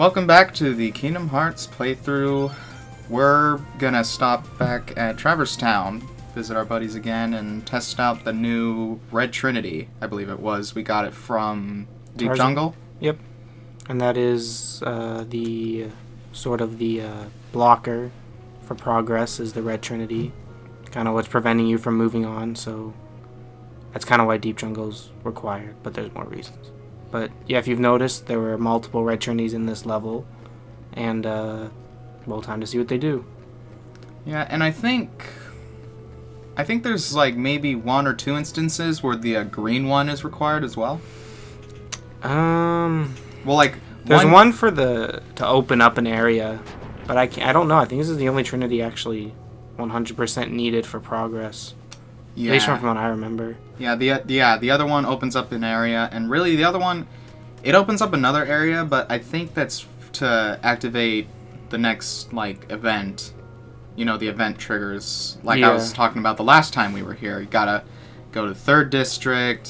Welcome back to the Kingdom Hearts playthrough. We're gonna stop back at Traverse Town, visit our buddies again, and test out the new Red Trinity, I believe it was. We got it from Deep Jungle? Yep. And that is the blocker for progress is the Red Trinity. Kind of what's preventing you from moving on, so that's kind of why Deep Jungle's required, but there's more reasons. But yeah, if you've noticed, there were multiple Red Trinities in this level, and well, time to see what they do. Yeah, and I think there's like maybe one or two instances where the green one is required as well. Well, like there's one for to open up an area, but I don't know. I think this is the only Trinity actually 100% needed for progress. Yeah. At least from what I remember. Yeah, the other one opens up an area, and really the other one, it opens up another area, but I think that's to activate the next, like, event. You know, the event triggers. Like I was talking about the last time we were here. You gotta go to 3rd District,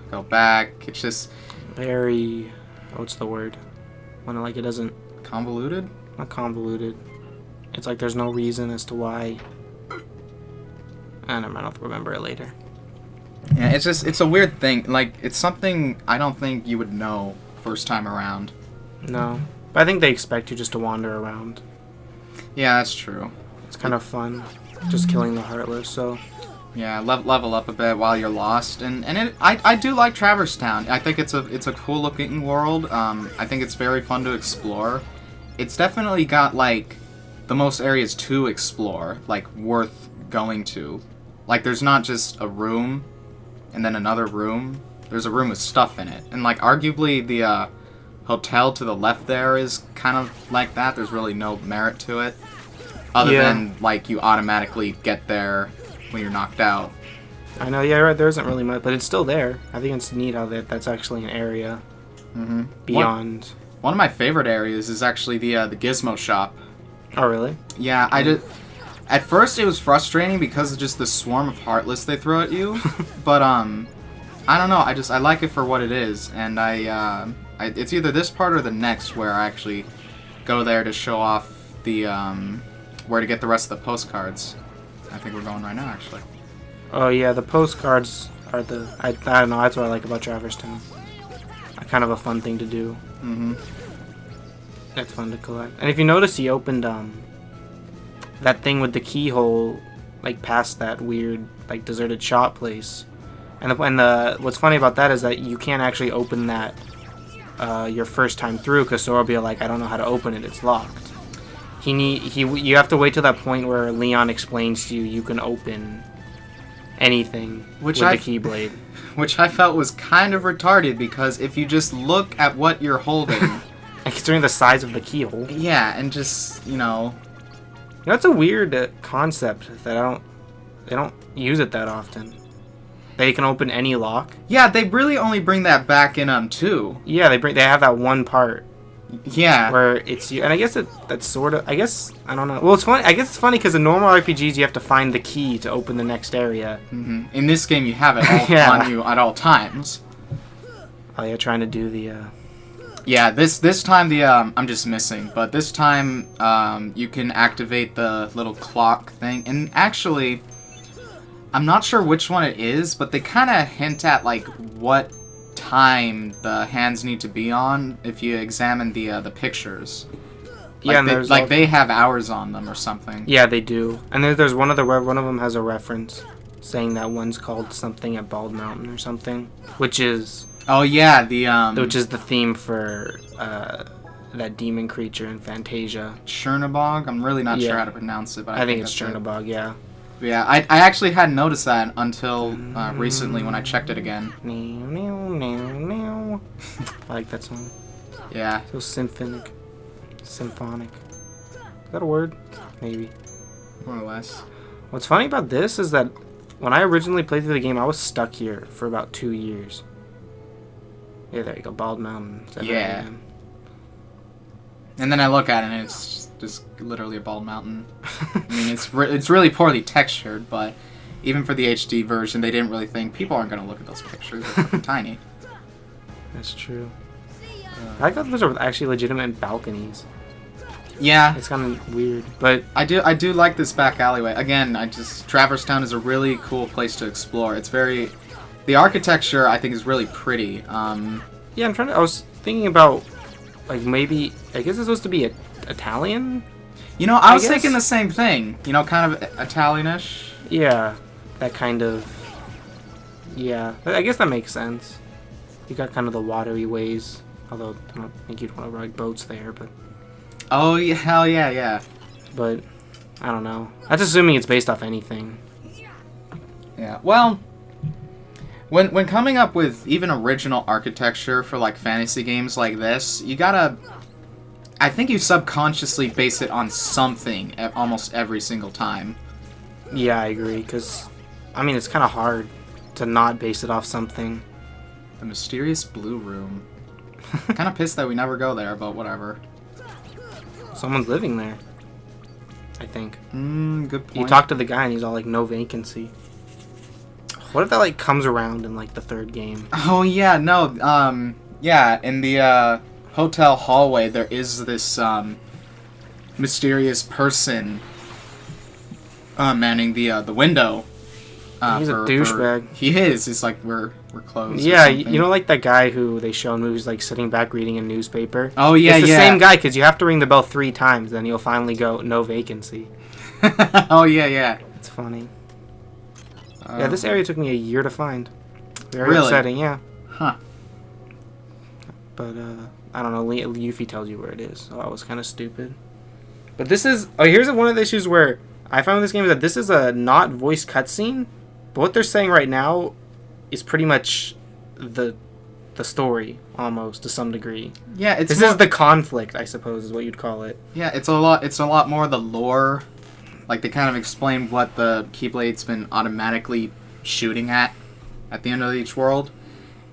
go back. It's just... very... what's the word? When, like, it doesn't... convoluted? Not convoluted. It's like there's no reason as to why... I don't remember it later. Yeah, it's a weird thing. Like, it's something I don't think you would know first time around. No. But I think they expect you just to wander around. Yeah, that's true. It's kind of fun, just killing the Heartless, so... Yeah, level up a bit while you're lost, and I do like Traverse Town. I think it's a cool looking world. I think it's very fun to explore. It's definitely got, like, the most areas to explore, like, worth going to. Like, there's not just a room and then another room. There's a room with stuff in it. And, like, arguably the hotel to the left there is kind of like that. There's really no merit to it. Other than, like, you automatically get there when you're knocked out. I know, yeah, right, there isn't really much, but it's still there. I think it's neat how that's actually an area beyond. One of my favorite areas is actually the Gizmo shop. Oh, really? Yeah, at first it was frustrating because of just the swarm of Heartless they throw at you, but I don't know, I like it for what it is, and it's either this part or the next where I actually go there to show off the where to get the rest of the postcards. I think we're going right now, actually. Oh yeah, the postcards are I don't know, that's what I like about Traverse Town. Kind of a fun thing to do. Mm-hmm. That's fun to collect. And if you notice, he opened that thing with the keyhole, like past that weird, like deserted shop place. And the what's funny about that is that you can't actually open that your first time through, because Sora will be like, I don't know how to open it. It's locked. You have to wait till that point where Leon explains to you you can open anything with the Keyblade. Which I felt was kind of retarded, because if you just look at what you're holding... considering the size of the keyhole. Yeah, and just, you know... You know, it's a weird concept that they don't use it that often. They can open any lock. Yeah, they really only bring that back in 2. Yeah, they have that one part. Yeah. Where it's and I guess that's sort of, I don't know. Well, it's funny. I guess it's funny because in normal RPGs you have to find the key to open the next area. Mm-hmm. In this game you have it all on you at all times. Oh yeah, trying to do the. Yeah, this time I'm just missing, but this time you can activate the little clock thing, and actually, I'm not sure which one it is, but they kind of hint at like what time the hands need to be on if you examine the pictures. Like, they have hours on them or something. Yeah, they do, and there's one of them has a reference saying that one's called something at Bald Mountain or something, which is. Oh yeah, which is the theme for that demon creature in Fantasia. Chernobog? I'm really not sure how to pronounce it, but I think it's Chernobog, yeah. Yeah, I actually hadn't noticed that until recently when I checked it again. I like that song. Yeah. So symphonic. Is that a word? Maybe. More or less. What's funny about this is that when I originally played through the game, I was stuck here for about 2 years. Yeah, there you go, Bald Mountain. Yeah. And then I look at it and it's just literally a bald mountain. I mean, it's really poorly textured, but even for the HD version, they didn't really think people aren't going to look at those pictures. They're fucking tiny. That's true. I thought those are actually legitimate balconies. Yeah, It's kind of weird, but I do like this back alleyway. Again, Traverse Town is a really cool place to explore. It's very, the architecture I think is really pretty. yeah, I was thinking about, like, maybe, I guess it's supposed to be Italian? You know, I was guess. thinking the same thing. You know, kind of Italianish. Yeah, that kind of, yeah, I guess that makes sense. You got kind of the watery ways, although I don't think you'd want to ride boats there, but... Oh, yeah, hell yeah, yeah. But, I don't know. That's assuming it's based off anything. Yeah, well, when coming up with even original architecture for, like, fantasy games like this, you gotta... I think you subconsciously base it on something almost every single time. Yeah, I agree, because, I mean, it's kind of hard to not base it off something. The mysterious blue room. Kind of pissed that we never go there, but whatever. Someone's living there, I think. Good point. You talk to the guy and he's all like, no vacancy. What if that like comes around in like the third game? Oh yeah, no, yeah, in the hotel hallway there is this mysterious person manning the window. He's a douchebag. He is. It's like we're closed. Yeah, you know, like that guy who they show in movies, like sitting back reading a newspaper. Oh yeah, it's the yeah. same guy because you have to ring the bell 3 times, then you'll finally go no vacancy. Oh yeah, yeah. It's funny. Yeah, this area took me a year to find. Very Really? upsetting, yeah. Huh. But I don't know. Yuffie tells you where it is, so I was kind of stupid. But this is. Oh, here's one of the issues where I found with this game is that this is a not voice cutscene, but what they're saying right now is pretty much the story almost to some degree. Yeah, it's this is the conflict, I suppose, is what you'd call it. Yeah, it's a lot more the lore. Like they kind of explain what the Keyblade's been automatically shooting at the end of each world.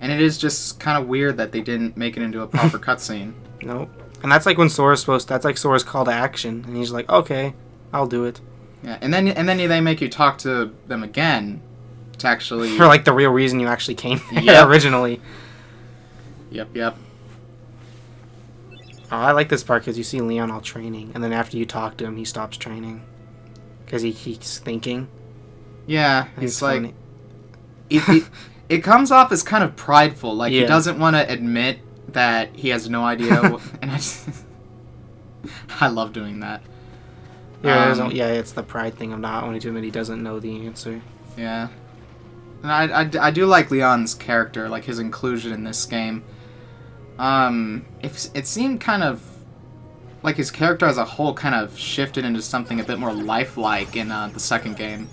And it is just kind of weird that they didn't make it into a proper cutscene. Nope. And that's like when Sora's that's like Sora's call to action, and he's like, okay, I'll do it. Yeah, and then they make you talk to them again to actually... For like the real reason you actually came there Yep. originally. Yep. Oh, I like this part because you see Leon all training, and then after you talk to him, he stops training. Because he's thinking. Yeah, And he's like... funny. It comes off as kind of prideful. Like, Yeah. he doesn't want to admit that he has no idea. And I love doing that. Yeah, it's the pride thing of not wanting to admit he doesn't know the answer. Yeah. And I do like Leon's character, like his inclusion in this game. It seemed kind of like his character as a whole kind of shifted into something a bit more lifelike in the second game.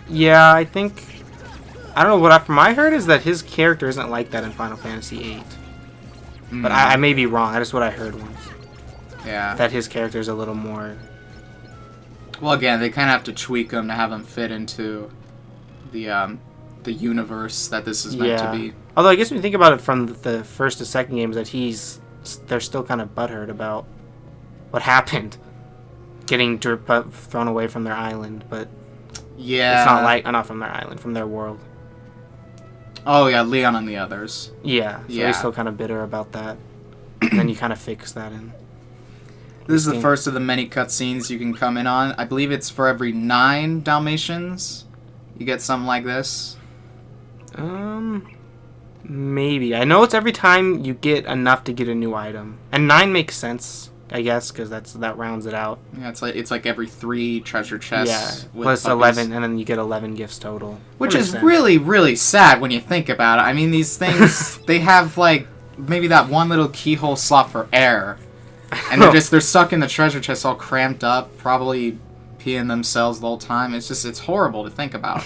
Yeah, I think... I don't know, from I heard is that his character isn't like that in Final Fantasy VIII. But I may be wrong, that is what I heard once. Yeah. That his character is a little more... Well, again, they kind of have to tweak him to have him fit into the universe that this is meant to be. Although I guess when you think about it from the first to second games, that they're still kind of butthurt about what happened, getting thrown away from their island. But yeah, it's not like not from their island, from their world. Oh yeah, Leon and the others. Yeah, so Yeah. they're still kind of bitter about that. And then you kind of fix that in. This is the first of the many cutscenes you can come in on. I believe it's for every 9 Dalmatians. You get something like this. Maybe. I know it's every time you get enough to get a new item. And 9 makes sense, I guess, because that rounds it out. Yeah, it's like every 3 treasure chests. Yeah, with plus puppies. 11, and then you get 11 gifts total. Which That makes is sense. really, really sad when you think about it. I mean, these things, they have, like, maybe that one little keyhole slot for air. And they're stuck in the treasure chest all cramped up, probably peeing themselves the whole time. It's horrible to think about.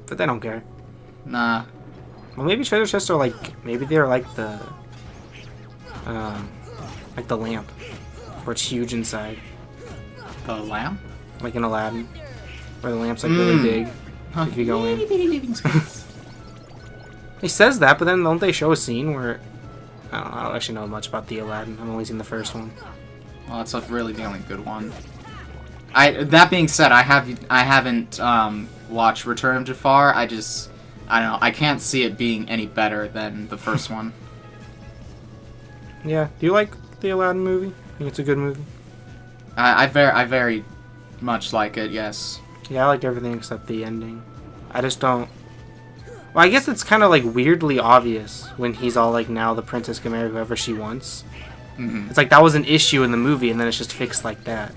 But they don't care. Nah. Well, maybe treasure chests are maybe they're like the lamp, where it's huge inside, The lamp? like in Aladdin, where the lamp's like really big. If you go in, he says that, but then don't they show a scene where I don't actually know much about the Aladdin. I've only seen the first one. Well, that's really the only good one. That being said, I haven't watched Return of Jafar. I don't know. I can't see it being any better than the first one. Yeah. Do you like the Aladdin movie? I think it's a good movie. I very much like it. Yes. Yeah, I liked everything except the ending. I just don't. Well, I guess it's kind of like weirdly obvious when he's all like, now the princess can marry whoever she wants. Mm-hmm. It's like that was an issue in the movie, and then it's just fixed like that.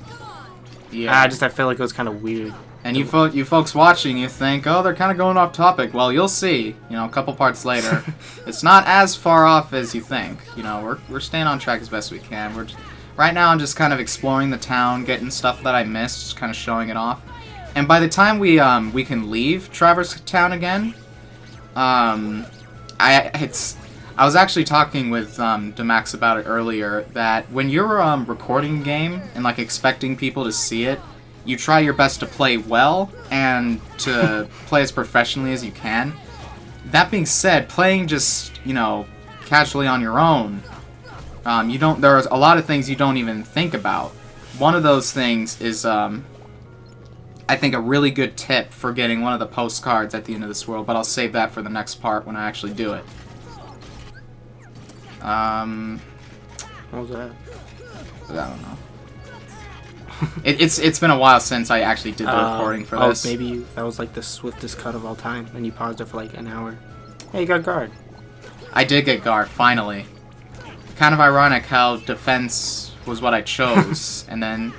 Yeah. I feel like it was kind of weird. And you folks watching, you think, oh, they're kind of going off topic. Well, you'll see. You know, a couple parts later, it's not as far off as you think. You know, we're staying on track as best we can. Right now, I'm just kind of exploring the town, getting stuff that I missed, just kind of showing it off. And by the time we can leave Traverse Town again, I was actually talking with Demax about it earlier, that when you're recording a game and like expecting people to see it, you try your best to play well and to play as professionally as you can. That being said, playing just, you know, casually on your own, there's a lot of things you don't even think about. One of those things is, I think, a really good tip for getting one of the postcards at the end of this world, but I'll save that for the next part when I actually do it. What was that? I don't know. It's been a while since I actually did the recording for this. Oh, maybe that was like the swiftest cut of all time, and you paused it for like an hour. Hey, you got guard. I did get guard, finally. Kind of ironic how defense was what I chose, and then...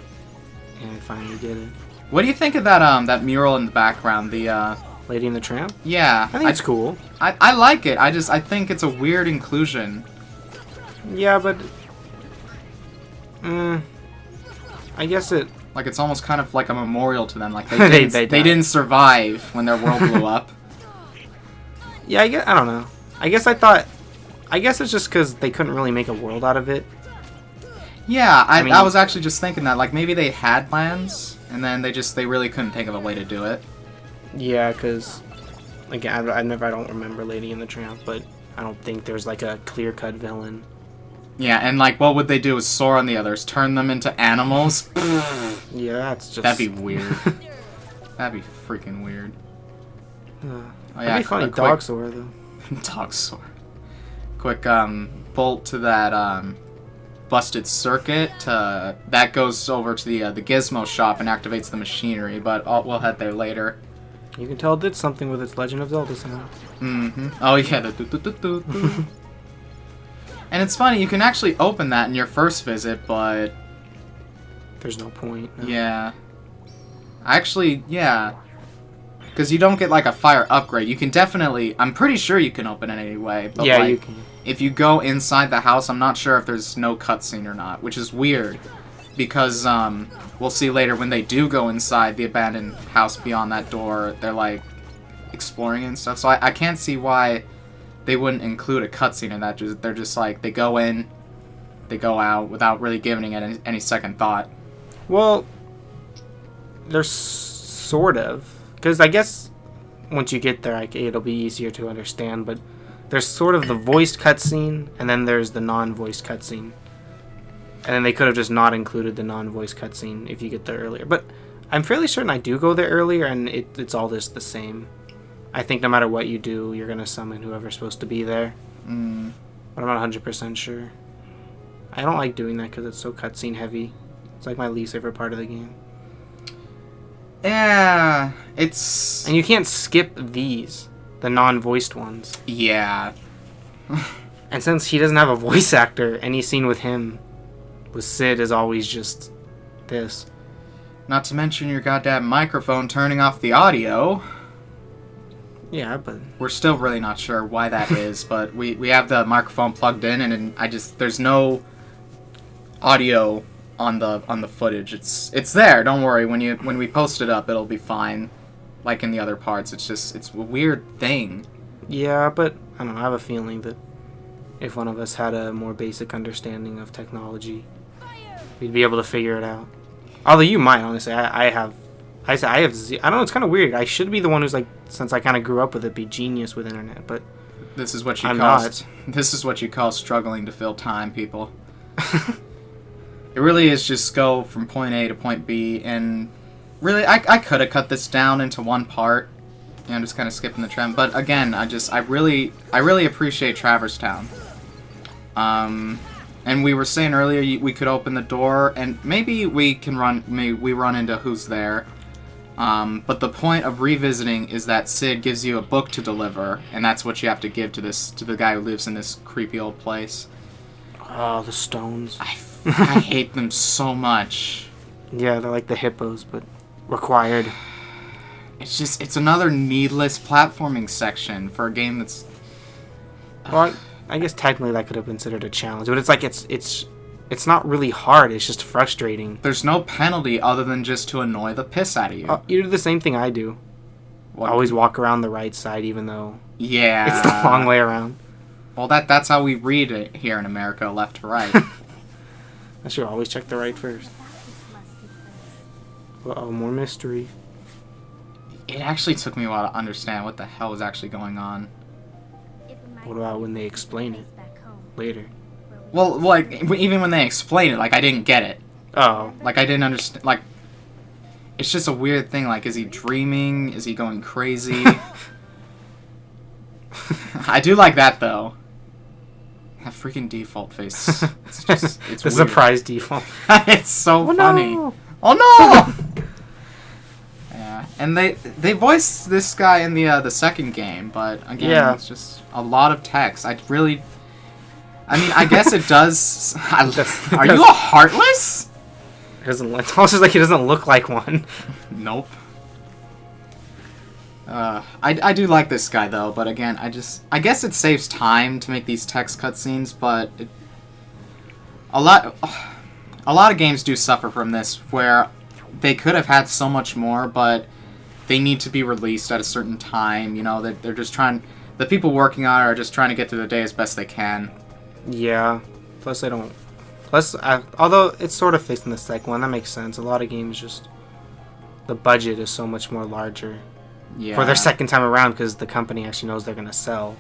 And I finally did it. What do you think of that mural in the background? The Lady and the Tramp? Yeah. I think it's cool. I like it. I think it's a weird inclusion. Yeah, but... I guess it... Like, it's almost kind of like a memorial to them. Like, they didn't survive when their world blew up. Yeah, I don't know. I guess it's just because they couldn't really make a world out of it. Yeah, I mean, I was actually just thinking that. Like, maybe they had plans, and then they really couldn't think of a way to do it. Yeah, because... Again, I don't remember Lady and the Tramp, but I don't think there's, like, a clear-cut villain. Yeah, and, like, what would they do with Sora and the others? Turn them into animals? Yeah, that's just... That'd be weird. That'd be freaking weird. That'd be funny. Dog Sora, though. Dog Sora. Quick, bolt to that, busted circuit. That goes over to the Gizmo shop and activates the machinery, but we'll head there later. You can tell it did something with its Legend of Zelda sound. Mm-hmm. Oh, yeah, the do-do-do-do-do. And it's funny, you can actually open that in your first visit, but... There's no point. No. Yeah. Actually, yeah. Because you don't get, like, a fire upgrade. You can definitely... I'm pretty sure you can open it anyway. But, yeah, like, you can. If you go inside the house, I'm not sure if there's no cutscene or not, which is weird. Because, we'll see later, when they do go inside the abandoned house beyond that door, they're, like, exploring and stuff. So I can't see why... they wouldn't include a cutscene in that. They're just like, they go in, they go out, without really giving it any second thought. Well, there's sort of. Because I guess once you get there, it'll be easier to understand. But there's sort of the voiced cutscene, and then there's the non-voiced cutscene. And then they could have just not included the non-voiced cutscene if you get there earlier. But I'm fairly certain I do go there earlier, and it's all just the same. I think no matter what you do, you're going to summon whoever's supposed to be there. But I'm not 100% sure. I don't like doing that because it's so cutscene heavy. It's like my least favorite part of the game. Yeah, it's... And you can't skip these, the non-voiced ones. Yeah. And since he doesn't have a voice actor, any scene with him, with Sid, is always just this. Not to mention your goddamn microphone turning off the audio. Yeah, but... We're still really not sure why that is, but we have the microphone plugged in, and there's no audio on the footage. It's there, don't worry. When we post it up, it'll be fine. Like in the other parts, it's a weird thing. Yeah, but I don't know, I have a feeling that if one of us had a more basic understanding of technology, we'd be able to figure it out. Although you might, honestly. I don't know, it's kind of weird. I should be the one who's, like, since I kind of grew up with it, be genius with internet, but this is what you I'm call not. This is what you call struggling to fill time, people. It really is just go from point A to point B, and really, I could have cut this down into one part. You know, just kind of skipping the trend. But again, I really appreciate Traverse Town. And And we were saying earlier we could open the door, and maybe we can run. Maybe we run into who's there. But the point of revisiting is that Sid gives you a book to deliver, and that's what you have to give to the guy who lives in this creepy old place. Oh, the stones. I hate them so much. Yeah, they're like the hippos, but required. It's another needless platforming section for a game that's... Well, I guess technically that could have been considered a challenge, but it's like it's not really hard. It's just frustrating. There's no penalty other than just to annoy the piss out of you. You do the same thing I do. What? Always walk around the right side, even though Yeah. it's the long way around. Well, that's how we read it here in America, left to right. I should always check the right first. Uh-oh, more mystery. It actually took me a while to understand what the hell was actually going on. What about when they explain it later? Well, like, even when they explain it, like, I didn't get it. Oh. Like, I didn't understand, like, it's just a weird thing, like, is he dreaming? Is he going crazy? I do like that, though. That freaking default face. It's just, it's the weird. surprise default. It's so Oh, funny. no. Oh, no! Yeah, and they voiced this guy in the second game, but again, Yeah. it's just a lot of text. I mean, I guess it does. Are you a heartless? It doesn't. It's almost like he doesn't look like one. Nope. I do like this guy though, but again, I guess it saves time to make these text cutscenes, but a lot of games do suffer from this, where they could have had so much more, but they need to be released at a certain time. You know, they're just trying. The people working on it are just trying to get through the day as best they can. Yeah. Plus, I don't. Plus, although it's sort of fixed in the second one, that makes sense. A lot of games just the budget is so much more larger Yeah. for their second time around because the company actually knows they're gonna sell.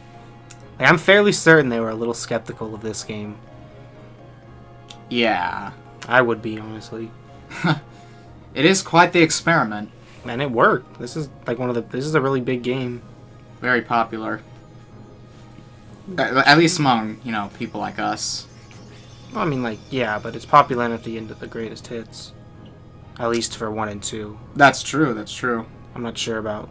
Like, I'm fairly certain they were a little skeptical of this game. Yeah. I would be, honestly. It is quite the experiment. And it worked. This is like this is a really big game. Very popular. At least among, people like us. Well, I mean, like, yeah, but it's popular enough to get into the greatest hits. At least for 1 and 2. That's true, that's true. I'm not sure about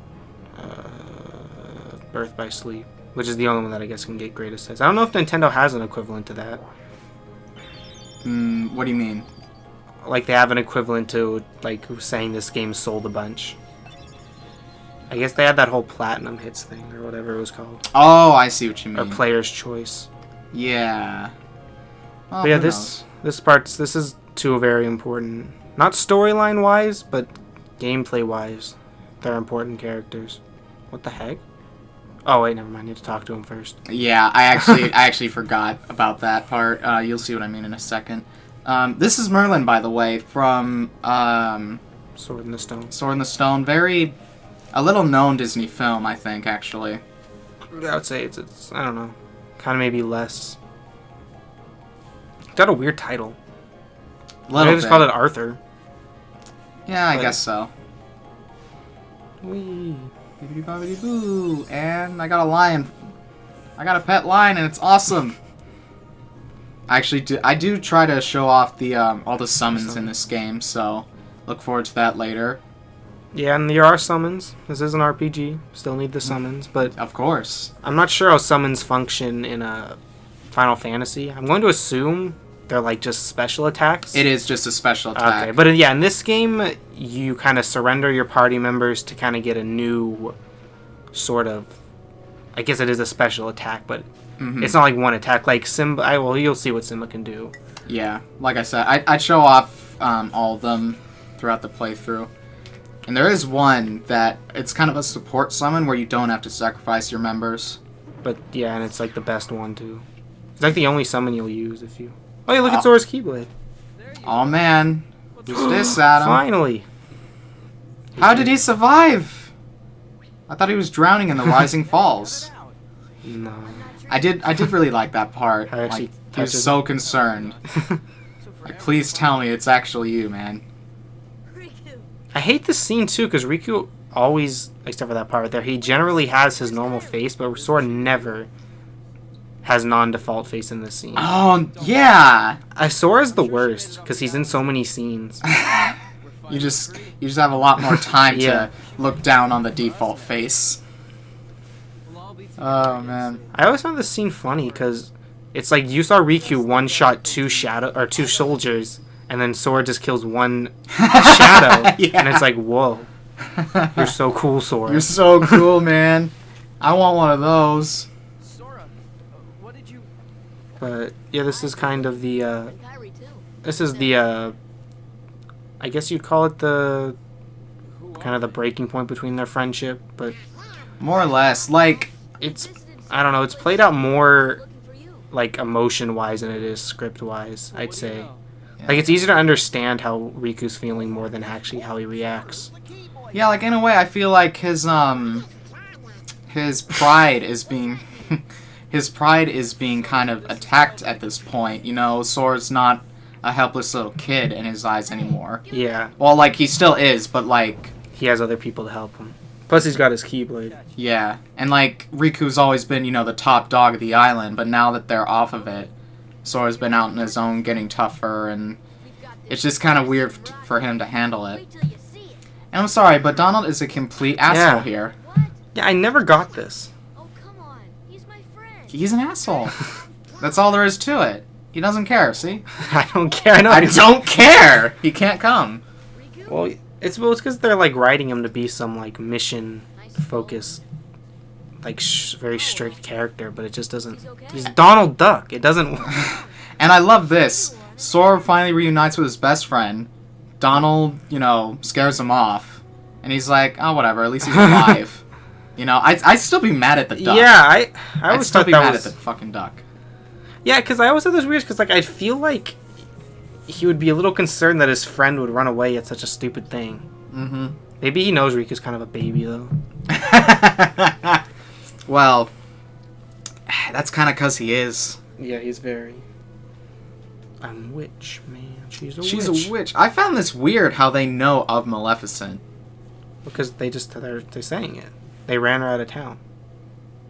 Birth by Sleep, which is the only one that I guess can get greatest hits. I don't know if Nintendo has an equivalent to that. What do you mean? Like, they have an equivalent to, like, saying this game sold a bunch. I guess they had that whole Platinum Hits thing, or whatever it was called. Oh, I see what you mean. Or Player's Choice. Yeah. Well, But yeah, who this knows? this is two very important. Not storyline-wise, but gameplay-wise. They're important characters. What the heck? Oh, wait, never mind. I need to talk to him first. Yeah, I actually forgot about that part. You'll see what I mean in a second. This is Merlin, by the way, from Sword in the Stone. Sword in the Stone. A little known Disney film, I think, actually. I would say it's I don't know. Kind of maybe less. It's got a weird title. Little They just bit. called it Arthur. Yeah, I but- guess so. Whee. Bibbidi-bobbidi-boo. And I got a lion. I got a pet lion, and it's awesome. I do try to show off the all the summons in this game, so look forward to that later. Yeah, and there are summons. This is an RPG. Still need the summons, but Of course. I'm not sure how summons function in a Final Fantasy. I'm going to assume they're like just special attacks. It is just a special attack. Okay, but yeah, in this game, you kind of surrender your party members to kind of get a new sort of. I guess it is a special attack, but it's not like one attack. Like Simba, you'll see what Simba can do. Yeah, like I said, I'd show off all of them throughout the playthrough. And there is one that it's kind of a support summon where you don't have to sacrifice your members. But yeah, and it's like the best one too. It's like the only summon you'll use if you. Oh, yeah, look at Sora's Keyblade. Oh man, who's this, Adam? Finally. How did he survive? I thought he was drowning in the rising falls. No. I did really like that part. I actually Like, he was touches so him. concerned. Like, please tell me it's actually you, man. I hate this scene too because Riku always, except for that part right there, he generally has his normal face, but Sora never has non-default face in this scene. Oh, yeah! Sora's the worst, because he's in so many scenes. You just have a lot more time Yeah. to look down on the default face. Oh, man. I always found this scene funny, because it's like you saw Riku one-shot two soldiers, and then Sora just kills one shadow, Yeah. and it's like, whoa. You're so cool, Sora. You're so cool, man. I want one of those. Sora, what did you... But yeah, this is kind of the Kyrie too. this is the I guess you'd call it the kind of the breaking point between their friendship, but More or less. Like, it's I don't know, it's played out more Looking for you. like emotion wise than it is script wise, I'd say. Yeah. Like it's easier to understand how Riku's feeling more than actually how he reacts. yeah, like in a way, I feel like his pride is being his pride is being kind of attacked at this point. You know, Sora's not a helpless little kid in his eyes anymore. Yeah, Well, like he still is, but like, he has other people to help him. Plus he's got his Keyblade. yeah, and like Riku's always been, you know, the top dog of the island, but now that they're off of it, Sora's been out on his own, getting tougher, and We've got this. it's just kind of weird for him to handle it. Wait till you see it. And I'm sorry, but Donald is a complete asshole Yeah. here. What? Yeah, I never got this. Oh, come on. He's my friend. He's an asshole. That's all there is to it. He doesn't care, see? I don't care. I know. I don't care! He can't come. Riku? Well, it's because they're like writing him to be some like mission focused, like very strict character, but it just doesn't. He's Donald Duck. It doesn't. And I love this. Sora finally reunites with his best friend. Donald, you know, scares him off. And he's like, oh, whatever, at least he's alive. You know, I'd still be mad at the duck. Yeah, I I'd always still thought be that mad was. at the fucking duck. Yeah, because I always thought this was weird. Because like I feel like he would be a little concerned that his friend would run away at such a stupid thing. Mm-hmm. Maybe he knows Riku's kind of a baby though. Well, that's kind of because he is. Yeah, he's very. I'm witch, man. She's a She's witch. a witch. I found this weird how they know of Maleficent. Because they're saying it. They ran her out of town,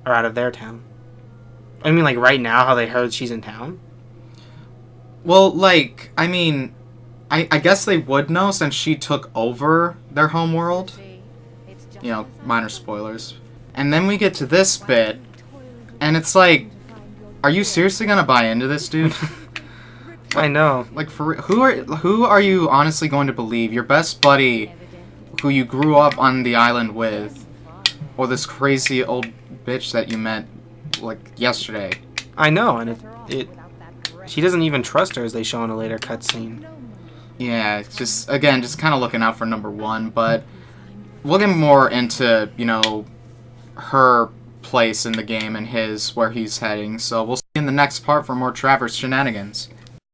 or out of their town. I mean, like right now, how they heard she's in town. Well, like, I mean, I guess they would know since she took over their home world. You know, minor spoilers. And then we get to this bit, and it's like, are you seriously gonna buy into this, dude? I know. Like, for who are you honestly going to believe? Your best buddy, who you grew up on the island with, or this crazy old bitch that you met, like, yesterday? I know, and it she doesn't even trust her, as they show in a later cutscene. Yeah, it's just, again, just kind of looking out for number one, but we'll get more into, you know, her place in the game and his, where he's heading, so we'll see you in the next part for more Traverse shenanigans.